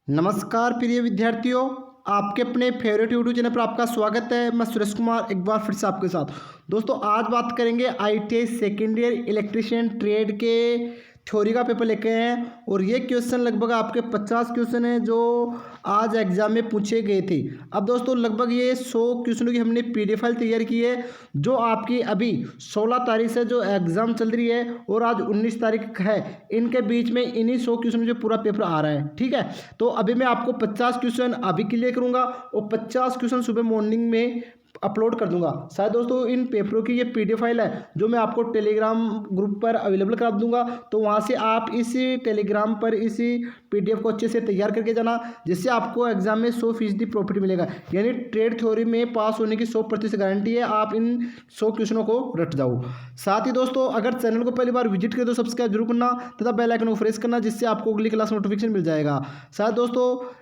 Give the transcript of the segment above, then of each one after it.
नमस्कार प्रिय विद्यार्थियों, आपके अपने फेवरेट यूट्यूब चैनल पर आपका स्वागत है। मैं सुरेश कुमार एक बार फिर से आपके साथ। दोस्तों आज बात करेंगे ITI second year electrician trade के थ्योरी का पेपर लेके आए हैं और ये क्वेश्चन लगभग आपके 50 क्वेश्चन हैं जो आज एग्जाम में पूछे गए थे। अब दोस्तों लगभग ये 100 क्वेश्चनों की हमने पीडीएफ फाइल तैयार की है जो आपकी अभी 16 तारीख से जो एग्ज़ाम चल रही है और आज 19 तारीख है, इनके बीच में इन्हीं 100 क्वेश्चन जो पूरा पेपर आ रहा है। ठीक है, तो अभी मैं आपको 50 क्वेश्चन अभी क्लियर करूंगा और 50 क्वेश्चन सुबह मॉर्निंग में अपलोड कर दूंगा। शायद दोस्तों इन पेपरों की ये पीडीएफ फाइल है जो मैं आपको टेलीग्राम ग्रुप पर अवेलेबल करा दूंगा, तो वहां से आप इस टेलीग्राम पर इस पीडीएफ को अच्छे से तैयार करके जाना, जिससे आपको एग्जाम में 100% प्रॉफिट मिलेगा। यानी ट्रेड थ्योरी में पास होने की 100% गारंटी है। आप इन 100 क्वेश्चनों को रट जाओ। साथ ही दोस्तों अगर चैनल को पहली बार विजिट करें तो सब्सक्राइब जरूर करना तथा बेल आइकन को प्रेस करना, जिससे आपको अगली क्लास नोटिफिकेशन मिल जाएगा। साथ दोस्तों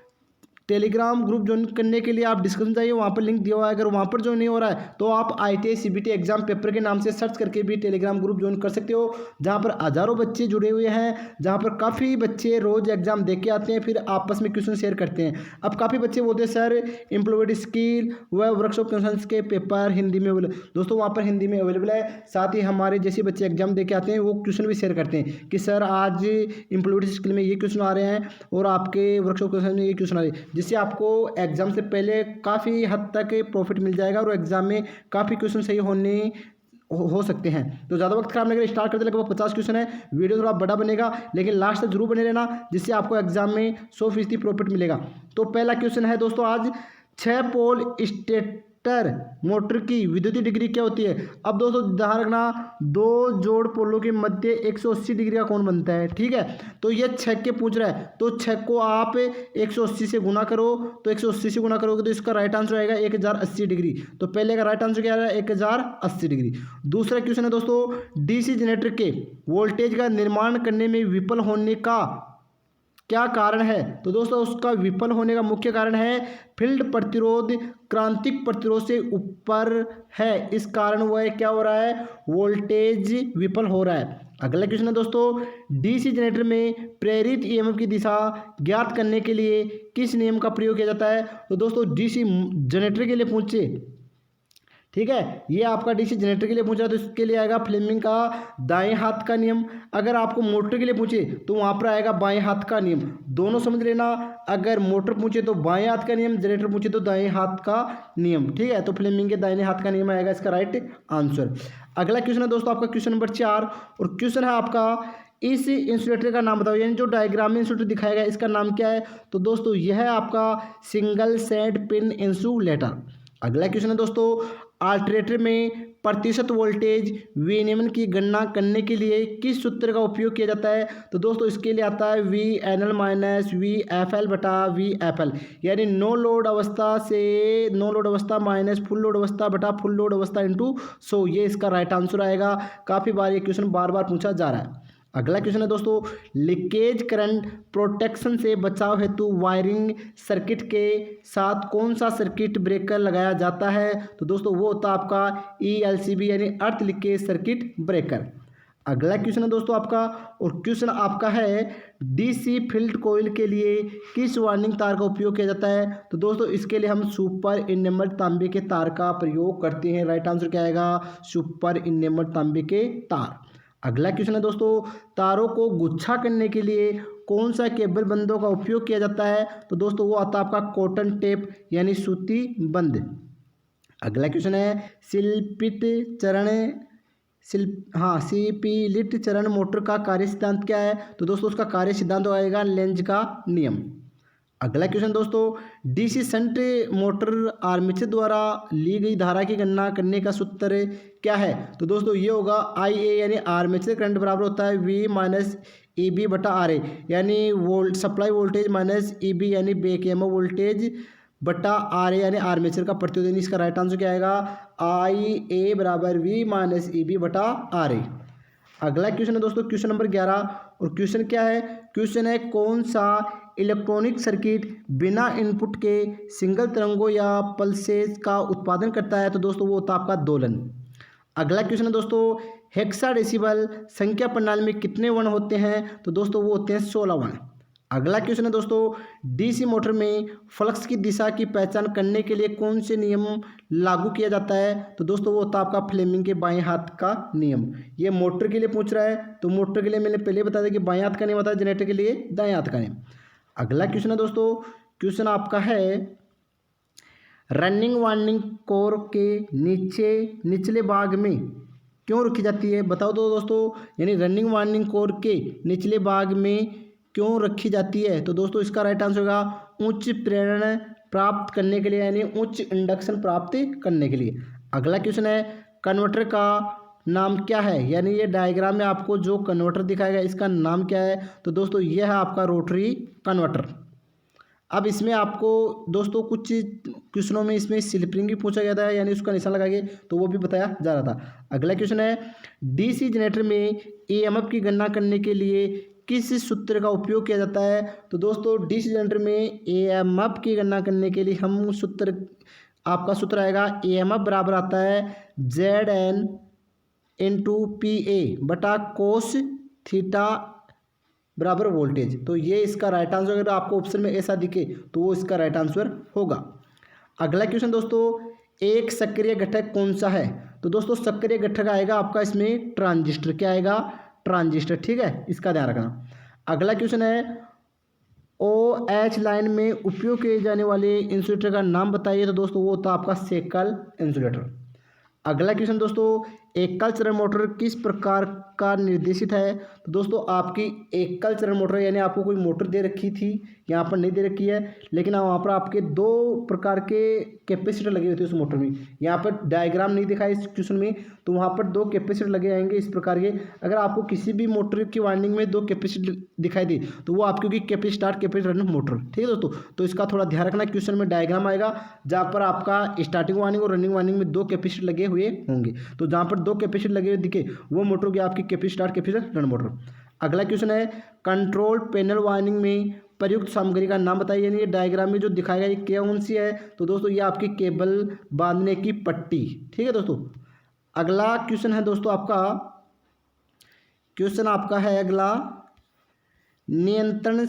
टेलीग्राम ग्रुप ज्वाइन करने के लिए आप डिस्क्रिप्शन जाइए, वहाँ पर लिंक दिया हुआ है। अगर वहाँ पर ज्वाइन नहीं हो रहा है तो आप आईटीआई सीबीटी एग्जाम पेपर के नाम से सर्च करके भी टेलीग्राम ग्रुप ज्वाइन कर सकते हो, जहाँ पर हज़ारों बच्चे जुड़े हुए हैं, जहाँ पर काफ़ी बच्चे रोज़ एग्जाम दे के आते हैं, फिर आपस में क्वेश्चन शेयर करते हैं। अब काफ़ी बच्चे बोलते हैं सर एम्प्लॉयड स्किल व वर्कशॉप क्वेश्चन के पेपर हिंदी में अवेलेबल। दोस्तों वहाँ पर हिंदी में अवेलेबल है। साथ ही हमारे जैसे बच्चे एग्जाम दे के आते हैं वो क्वेश्चन भी शेयर करते हैं कि सर आज एम्प्लॉयड स्किल में ये क्वेश्चन आ रहे हैं और आपके वर्कशॉप क्वेश्चन में ये क्वेश्चन आ रहे हैं, जिससे आपको एग्जाम से पहले काफ़ी हद तक प्रॉफिट मिल जाएगा और एग्जाम में काफ़ी क्वेश्चन सही होने हो सकते हैं। तो ज़्यादा वक्त खराब नहीं करें, स्टार्ट करते लगभग 50 क्वेश्चन है। वीडियो थोड़ा बड़ा बनेगा लेकिन लास्ट तक जरूर बने रहना, जिससे आपको एग्जाम में 100% प्रॉफिट मिलेगा। तो पहला क्वेश्चन है दोस्तों आज 6 पोल स्टेटर मोटर की विद्युतीय डिग्री क्या होती है। अब दोस्तों ध्यान रखना, दो जोड़ पोलों के मध्य 180 डिग्री का कोण बनता है। ठीक है, तो ये 6 के पूछ रहा है, तो 6 को आप 180 से गुना करो, तो 180 से गुना करोगे तो इसका राइट आंसर आएगा 1080 डिग्री। तो पहले का राइट आंसर क्या है 1080 डिग्री। दूसरा क्वेश्चन है दोस्तों डीसी जनरेटर के वोल्टेज का निर्माण करने में विफल होने का क्या कारण है। तो दोस्तों उसका विफल होने का मुख्य कारण है फील्ड प्रतिरोध क्रांतिक प्रतिरोध से ऊपर है। इस कारण वह क्या हो रहा है, वोल्टेज विफल हो रहा है। अगला क्वेश्चन है दोस्तों डीसी जनरेटर में प्रेरित ईएमएफ की दिशा ज्ञात करने के लिए किस नियम का प्रयोग किया जाता है। तो दोस्तों डीसी जनरेटर के लिए पूछे, ठीक है, ये आपका डीसी जनरेटर के लिए पूछ रहा है तो इसके लिए आएगा फ्लेमिंग का दाएं हाथ का नियम। अगर आपको मोटर के लिए पूछे तो वहाँ पर आएगा बाएं हाथ का नियम। दोनों समझ लेना, अगर मोटर पूछे तो बाएं हाथ का नियम, जनरेटर पूछे तो दाएं हाथ का नियम। ठीक है, तो फ्लेमिंग के दाहिने हाथ का नियम आएगा इसका राइट आंसर। अगला क्वेश्चन है दोस्तों आपका क्वेश्चन नंबर 4 और क्वेश्चन है आपका इस इंसुलेटर का नाम बताओ। यानी जो डायग्राम में इंसुलेटर दिखाया गया इसका नाम क्या है। तो दोस्तों यह है आपका सिंगल सेट पिन इंसुलेटर। अगला क्वेश्चन है दोस्तों अल्टरनेटर में प्रतिशत वोल्टेज विनियमन की गणना करने के लिए किस सूत्र का उपयोग किया जाता है। तो दोस्तों इसके लिए आता है V N L minus V F L बटा वी एफ एल, यानी नो लोड अवस्था से नो लोड अवस्था माइनस फुल लोड अवस्था बटा फुल लोड अवस्था इंटू 100। ये इसका राइट आंसर आएगा। काफ़ी बार ये क्वेश्चन बार बार पूछा जा रहा है। अगला क्वेश्चन है दोस्तों लीकेज करंट प्रोटेक्शन से बचाव हेतु वायरिंग सर्किट के साथ कौन सा सर्किट ब्रेकर लगाया जाता है। तो दोस्तों वो होता है आपका ELCB यानी अर्थ लीकेज सर्किट ब्रेकर। अगला क्वेश्चन है दोस्तों आपका और क्वेश्चन आपका है डीसी फील्ड कॉइल के लिए किस वार्निंग तार का उपयोग किया जाता है। तो दोस्तों इसके लिए हम सुपर इनेमल तांबे के तार का प्रयोग करते हैं। राइट आंसर क्या आएगा, सुपर इनेमल तांबे के तार। अगला क्वेश्चन है दोस्तों तारों को गुच्छा करने के लिए कौन सा केबल बंदों का उपयोग किया जाता है। तो दोस्तों वो आता है आपका कॉटन टेप यानी सूती बंद। अगला क्वेश्चन है सीपीलिट चरण मोटर का कार्य सिद्धांत क्या है। तो दोस्तों उसका कार्य सिद्धांत आएगा लेंज का नियम। अगला क्वेश्चन दोस्तों डीसी शंट मोटर आर्मेचर द्वारा ली गई धारा की गणना करने का सूत्र क्या है। तो दोस्तों ये होगा IA यानी आर्मेचर करंट बराबर होता है V माइनस EB बटा RA, यानी सप्लाई वोल्टेज माइनस EB यानी बैक ईएमएफ वोल्टेज बटा RA यानी आर्मेचर का प्रतिरोध। इसका राइट आंसर क्या आएगा, IA बराबर V माइनस EB बटा RA। अगला क्वेश्चन है दोस्तों क्वेश्चन नंबर 11 और क्वेश्चन क्या है, क्वेश्चन है कौन सा इलेक्ट्रॉनिक सर्किट बिना इनपुट के सिंगल तरंगों या पल्सेस का उत्पादन करता है। तो दोस्तों वो होता है आपका दोलन। अगला क्वेश्चन है दोस्तों हेक्साडेसिमल संख्या प्रणाली में कितने वर्ण होते हैं। तो दोस्तों वो होते हैं 16 वर्ण। अगला क्वेश्चन है दोस्तों, डीसी मोटर में फ्लक्स की दिशा की पहचान करने के लिए कौन से नियम लागू किया जाता है? तो दोस्तों वो होता है आपका फ्लेमिंग के बाएं हाथ का नियम। ये मोटर के लिए पूछ रहा है, तो मोटर के लिए मैंने पहले बता दिया कि बाएं हाथ का नियम होता है, जनरेटर के लिए दाएं हाथ का नियम। अगला क्वेश्चन है दोस्तों, क्वेश्चन आपका है रनिंग वार्निंग कोर के निचले भाग में क्यों रखी जाती है? बताओ तो दोस्तों, यानी रनिंग वार्निंग कोर के निचले भाग में क्यों रखी जाती है? तो दोस्तों इसका राइट आंसर होगा उच्च प्रेरण प्राप्त करने के लिए, यानी उच्च इंडक्शन प्राप्त करने के लिए। अगला क्वेश्चन है कन्वर्टर का नाम क्या है? यानी ये डायग्राम में आपको जो कन्वर्टर दिखाएगा इसका नाम क्या है? तो दोस्तों यह है आपका रोटरी कन्वर्टर। अब इसमें आपको दोस्तों कुछ क्वेश्चनों में इसमें स्लिप रिंग भी पूछा गया था, यानी उसका निशान लगाइए, तो वो भी बताया जा रहा था। अगला क्वेश्चन है डीसी जनरेटर में ईएमएफ की गणना करने के लिए किस सूत्र का उपयोग किया जाता है? तो दोस्तों डीसी जनरेटर में ईएमएफ की गणना करने के लिए हम आपका सूत्र आएगा ईएमएफ बराबर आता है ZN इंटू PA बटा कोस थीटा बराबर वोल्टेज। तो ये इसका राइट आंसर, अगर आपको ऑप्शन में ऐसा दिखे तो वो इसका राइट आंसर होगा। अगला क्वेश्चन दोस्तों, एक सक्रिय घटक कौन सा है? तो दोस्तों सक्रिय घटक आएगा आपका इसमें ट्रांजिस्टर। क्या आएगा? ट्रांजिस्टर। ठीक है, इसका ध्यान रखना। अगला क्वेश्चन है OH लाइन में उपयोग किए जाने वाले इंसुलेटर का नाम बताइए। तो दोस्तों वो होता है आपका सेकल इंसुलेटर। अगला क्वेश्चन दोस्तों, एकल चरण मोटर किस प्रकार का निर्देशित है? तो दोस्तों आपकी एकल चरण मोटर, यानी आपको कोई मोटर दे रखी थी, यहाँ पर नहीं दे रखी है, लेकिन वहाँ पर आपके दो प्रकार के कैपेसिटर लगे हुए थे उस मोटर में। यहाँ पर डायग्राम नहीं दिखा इस क्वेश्चन में, तो वहाँ पर दो कैपेसिटर लगे आएंगे इस प्रकार के। अगर आपको किसी भी मोटर की वाइंडिंग में दो कैपेसिटर दिखाई दे तो वो आपकी होगी capacitor start capacitor run motor. ठीक है दोस्तों, तो इसका थोड़ा ध्यान रखना। क्वेश्चन में डायग्राम आएगा जहाँ पर आपका स्टार्टिंग वाइंडिंग और रनिंग वाइंडिंग में दो कैपेसिटर लगे हुए होंगे, तो जहाँ पर दो कैपेसिटर लगे हुए दिखे वो मोटर होगी आपकी capacitor start capacitor run motor. अगला क्वेश्चन है कंट्रोल पैनल वाइंडिंग में प्रयुक्त सामग्री का नाम बताइए। यानी ये डायग्राम में जो दिखाएगा ये कौन सी है? तो दोस्तों ये आपकी केबल बांधने की पट्टी। ठीक है दोस्तों। अगला क्वेश्चन है दोस्तों आपका, क्वेश्चन आपका है अगला नियंत्रण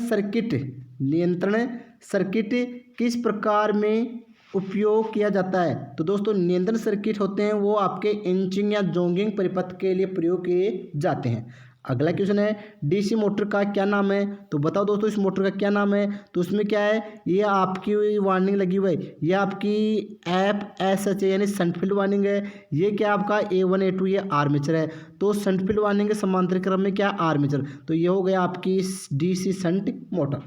सर्किट किस प्रकार में उपयोग किया जाता है? तो दोस्तों नियंत्रण सर्किट होते हैं वो आपके इंचिंग या जोंगिंग परिपथ के लिए प्रयोग किए जाते हैं। अगला क्वेश्चन है डीसी मोटर का क्या नाम है? तो बताओ दोस्तों इस मोटर का क्या नाम है? तो उसमें क्या है, ये आपकी वार्निंग लगी हुई है, ये आपकी FSH है, यानी शंट फील्ड वार्निंग है। ये क्या आपका A1 A2 ये आर्मेचर है, तो शंट फील्ड वार्निंग के समांतर क्रम में क्या आर्मेचर, तो ये हो गया आपकी डीसी शंट मोटर।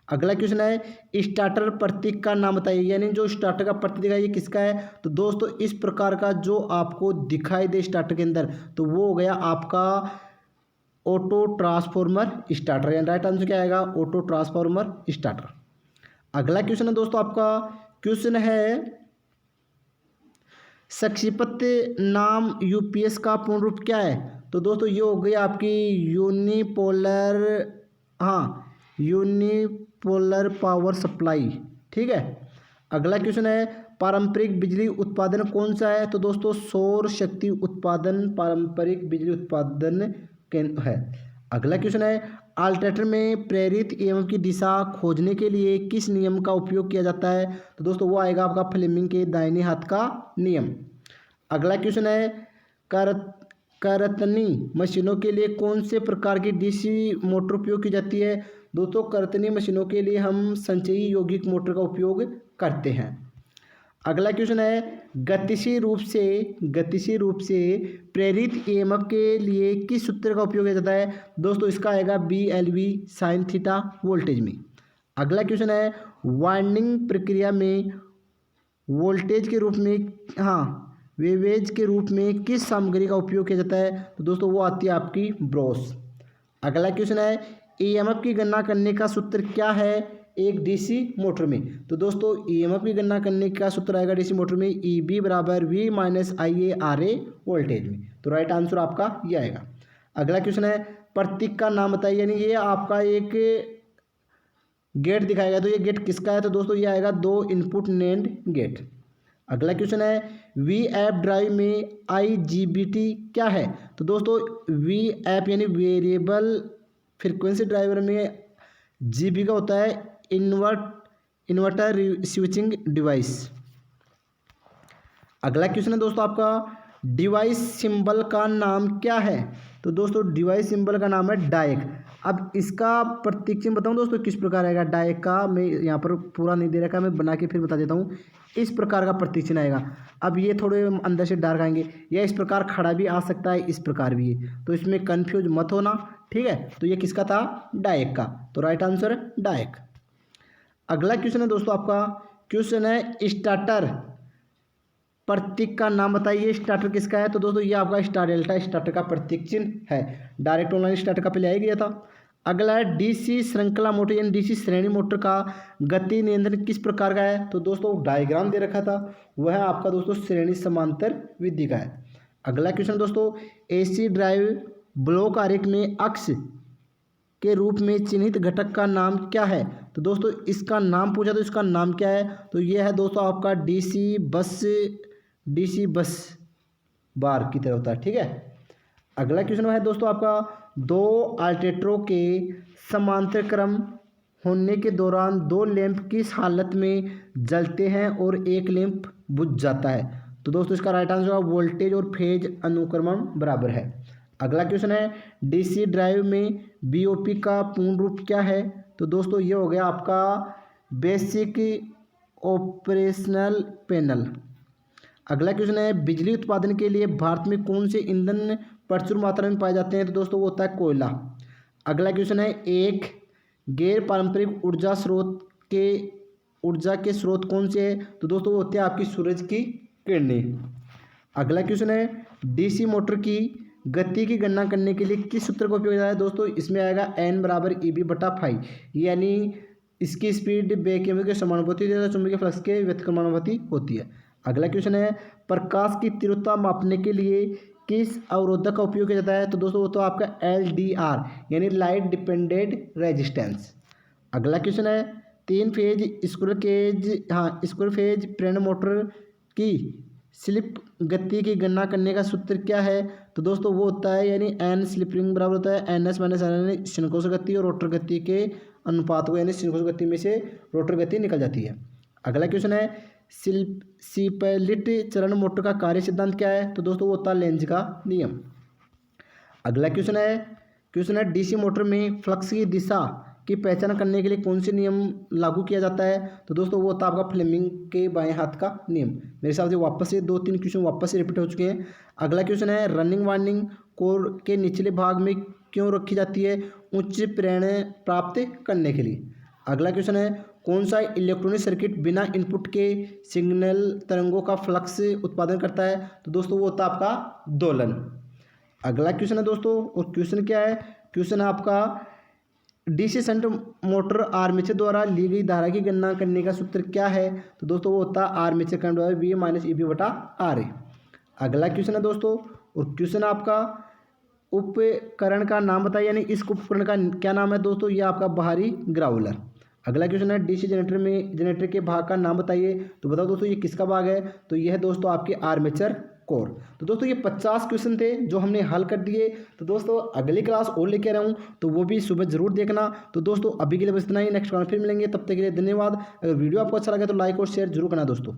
अगला क्वेश्चन है स्टार्टर प्रतीक का नाम बताइए। यानी जो स्टार्टर का प्रतीक है ये किसका है? तो दोस्तों इस प्रकार का जो आपको दिखाई दे स्टार्टर के अंदर, तो वो हो गया आपका ऑटो ट्रांसफॉर्मर स्टार्टर। यानी राइट आंसर क्या आएगा? Auto transformer starter. अगला क्वेश्चन है दोस्तों आपका, क्वेश्चन है संक्षिप्त नाम यूपीएस का पूर्ण रूप क्या है? तो दोस्तों ये हो गई आपकी यूनिपोलर पावर सप्लाई। ठीक है। अगला क्वेश्चन है पारंपरिक बिजली उत्पादन कौन सा है? तो दोस्तों सौर शक्ति उत्पादन पारंपरिक बिजली उत्पादन है। अगला क्वेश्चन है अल्टरनेटर में प्रेरित ईएमएफ की दिशा खोजने के लिए किस नियम का उपयोग किया जाता है? तो दोस्तों वो आएगा आपका फ्लेमिंग के दाहिने हाथ का नियम। अगला क्वेश्चन है करतनी मशीनों के लिए कौन से प्रकार की डीसी मोटर उपयोग की जाती है? दोस्तों करतनी मशीनों के लिए हम संचयी यौगिक मोटर का उपयोग करते हैं। अगला क्वेश्चन है गतिशील रूप से प्रेरित ईएमएफ के लिए किस सूत्र का उपयोग किया जाता है? दोस्तों इसका आएगा BLV साइन थीटा वोल्टेज में। अगला क्वेश्चन है वाइंडिंग प्रक्रिया में वोल्टेज के रूप में वेवेज के रूप में किस सामग्री का उपयोग किया जाता है? तो दोस्तों वो आती है आपकी ब्रोस। अगला क्वेश्चन है ईएमएफ की गणना करने का सूत्र क्या है एक डीसी मोटर में? तो दोस्तों ईएमएफ की गणना करने का सूत्र आएगा डीसी मोटर में EB बराबर V माइनस IaRa वोल्टेज में। तो राइट आंसर आपका ये आएगा। अगला क्वेश्चन है प्रतीक का नाम बताइए। यानी ये आपका एक गेट दिखाएगा, तो ये गेट किसका है? तो दोस्तों ये आएगा 2 इनपुट नेंड गेट। अगला क्वेश्चन है VF ड्राइव में IGBT क्या है? तो दोस्तों VF यानी वेरिएबल फ्रिक्वेंसी ड्राइवर में जीबी का होता है इन्वर्टर स्विचिंग डिवाइस। अगला क्वेश्चन है दोस्तों आपका, डिवाइस सिंबल का नाम क्या है? तो दोस्तों डिवाइस सिंबल का नाम है डायक। अब इसका प्रतीक चिन्ह बताऊं दोस्तों किस प्रकार आएगा डायक का, मैं यहाँ पर पूरा नहीं दे रखा, मैं बना के फिर बता देता हूँ। इस प्रकार का प्रतीक चिन्ह आएगा। अब ये थोड़े अंदर से डार्क आएंगे, या इस प्रकार खड़ा भी आ सकता है, इस प्रकार भी है, तो इसमें कन्फ्यूज मत होना, ठीक है। तो ये किसका था? डायक का। तो राइट आंसर डायक। अगला क्वेश्चन है दोस्तों आपका, क्वेश्चन है स्टार्टर प्रतीक का नाम बताइए। स्टार्टर किसका है? तो दोस्तों ये आपका स्टार डेल्टा स्टार्टर का प्रतीक चिन्ह है। डायरेक्ट ऑनलाइन स्टार्टर का पहले आ ही गया था। अगला है डीसी श्रृंखला मोटर यानी डीसी श्रेणी मोटर का गति नियंत्रण किस प्रकार का है? तो दोस्तों डायग्राम दे रखा था, वह आपका दोस्तों श्रेणी समांतर विधि का है। अगला क्वेश्चन दोस्तों, एसी ड्राइव ब्लॉक आरेख में अक्ष के रूप में चिन्हित घटक का नाम क्या है? तो दोस्तों इसका नाम पूछा तो इसका नाम क्या है? तो यह है दोस्तों आपका डीसी बस बार की तरह होता है, ठीक है। अगला क्वेश्चन है दोस्तों आपका, दो अल्टरनेटरों के समांतर क्रम होने के दौरान दो लैंप किस हालत में जलते हैं और एक लैंप बुझ जाता है? तो दोस्तों इसका राइट आंसर होगा वोल्टेज और फेज अनुक्रमण बराबर है। अगला क्वेश्चन है, डीसी ड्राइव में बीओपी का पूर्ण रूप क्या है? तो दोस्तों ये हो गया आपका बेसिक ऑपरेशनल पैनल। अगला क्वेश्चन है, बिजली उत्पादन के लिए भारत में कौन से ईंधन प्रचुर मात्रा में पाए जाते हैं? तो दोस्तों वो होता है कोयला। अगला क्वेश्चन है, एक गैर पारंपरिक ऊर्जा के स्रोत कौन से है? तो दोस्तों वो होते हैं आपकी सूरज की किरणें। अगला क्वेश्चन है, डीसी मोटर की गति की गणना करने के लिए किस सूत्र का उपयोग किया जाता है? दोस्तों इसमें आएगा N बराबर EB/φ, यानी इसकी स्पीड बैक ईएमएफ के समानुपाती होती है, चुंबकीय फ्लक्स के व्युत्क्रमानुपाती होती है। अगला क्वेश्चन है, प्रकाश की तीव्रता मापने के लिए किस अवरोधक का उपयोग किया जाता है? तो दोस्तों वो तो आपका LDR यानी लाइट डिपेंडेंट रेजिस्टेंस। अगला क्वेश्चन है, स्क्वायर फेज प्रेरण मोटर की स्लिप गति की गणना करने का सूत्र क्या है? तो दोस्तों वो होता है यानी N स्लिप रिंग बराबर होता है NS - N यानी सिंक्रोनस गति और रोटर गति के अनुपात को, यानी सिंक्रोनस गति में से रोटर गति निकल जाती है। अगला क्वेश्चन है, सिपलिट चरण मोटर का कार्य सिद्धांत क्या है? तो दोस्तों वो होता है लेंज का नियम। अगला क्वेश्चन है डीसी मोटर में फ्लक्स की दिशा की पहचान करने के लिए कौन से नियम लागू किया जाता है? तो दोस्तों वो होता है आपका फ्लेमिंग के बाएं हाथ का नियम। मेरे हिसाब से वापस से 2-3 क्वेश्चन वापस से रिपीट हो चुके हैं। अगला क्वेश्चन है, रनिंग वाइंडिंग कोर के निचले भाग में क्यों रखी जाती है? उच्च प्रेरणा प्राप्त करने के लिए। अगला क्वेश्चन है, कौन सा इलेक्ट्रॉनिक सर्किट बिना इनपुट के सिग्नल तरंगों का फ्लक्स उत्पादन करता है? तो दोस्तों वो होता है आपका दोलन। अगला क्वेश्चन है दोस्तों, और क्वेश्चन क्या है? क्वेश्चन है आपका, डीसी शंट मोटर आर्मेचर द्वारा ली गई धारा की गणना करने का सूत्र क्या है? तो दोस्तों वो होता है आर्मेचर करंट बराबर VA - EB/RA। अगला क्वेश्चन है दोस्तों, और क्वेश्चन आपका, उपकरण का नाम बताइए, यानी इस उपकरण का क्या नाम है? दोस्तों ये आपका बाहरी ग्राउलर। अगला क्वेश्चन है, डीसी जनरेटर के भाग का नाम बताइए। तो बताओ दोस्तों ये किसका भाग है? तो ये है दोस्तों आपके आर्मेचर कोर। तो दोस्तों ये 50 क्वेश्चन थे जो हमने हल कर दिए। तो दोस्तों अगली क्लास और लेके आ रहा हूँ, तो वो भी सुबह जरूर देखना। तो दोस्तों अभी के लिए बस इतना ही, नेक्स्ट क्लास फिर मिलेंगे, तब तक के लिए धन्यवाद। अगर वीडियो आपको अच्छा लगे तो लाइक और शेयर जरूर करना दोस्तों।